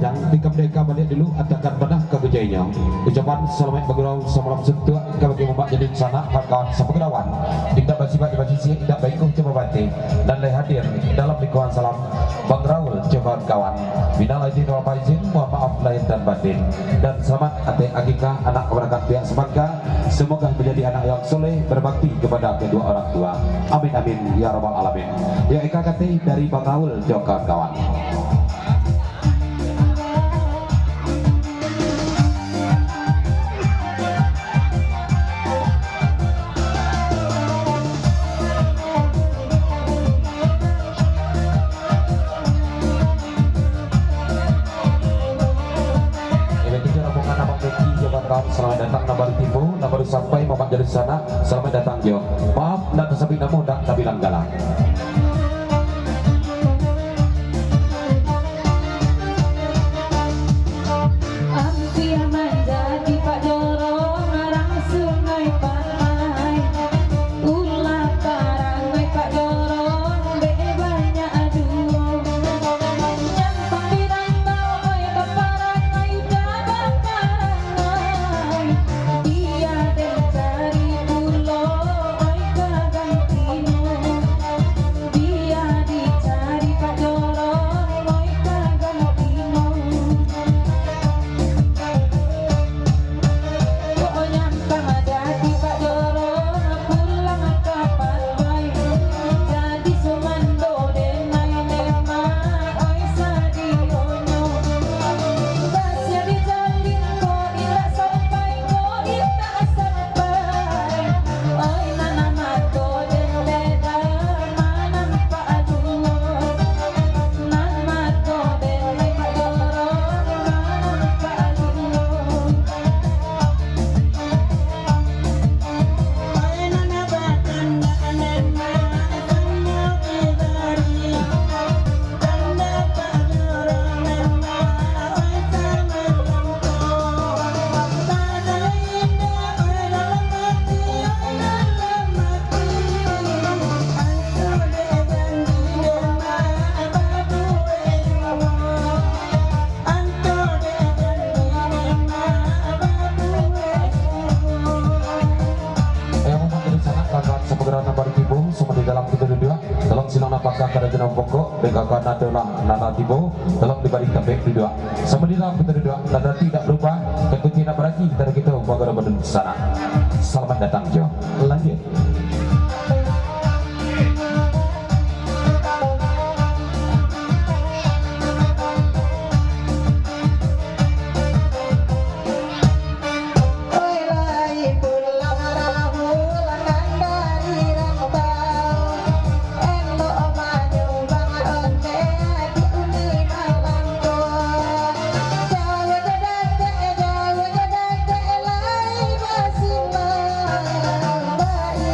panjang tika mereka balik dulu atakan pernah ke bejainya ucapan selamat bergurau semalam setua bagi umat jadi sana kawan sepegerawan tidak bersifat di bagi siang tidak baik coba banting dan leh hadir dalam lingkungan salam Bang Raul coba kawan minal aidin wal faizin mohon maaf lahir dan batin dan selamat ate agika anak keberangkat pihak semarga semoga menjadi anak yang soleh berbakti kepada kedua orang tua amin amin ya rabbal alamin ya EKKT dari Bang Raul coba kawan. Selamat datang nomor tipu, nomor sampai Muhammad dari sana. Selamat datang Jo. Maaf, nak tersabi namu, nak tapi langgalang. Kakak adalah nana tibo dalam dibalik tabek dua. Semenit dalam kita dua dan tidak lupa ketika berarti kita bagai badan sana. Selamat datang Jo. Lanjut. Bye.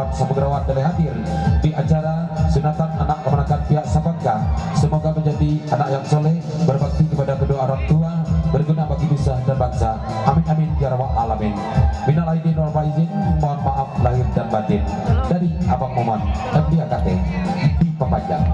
kawan Sabegerawan telah hadir di acara sunatan anak keponakan pihak Sabangka. Semoga menjadi anak yang soleh, berbakti kepada kedua orang tua, berguna bagi nusa dan bangsa. Amin amin ya rabbal alamin. Minal aidin wal faizin, mohon maaf lahir dan batin. Dari Abang Moman MDAKT di Pepanjang.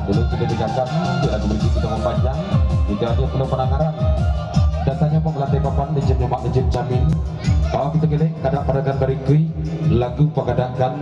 Dulu kita dengarkan di lagu berikut kita memanjang itu aja penuh penangaran datanya pemelantai papan lejen nyomak lejen camin kalau kita gelek kadang padakan barikui lagu pagadakan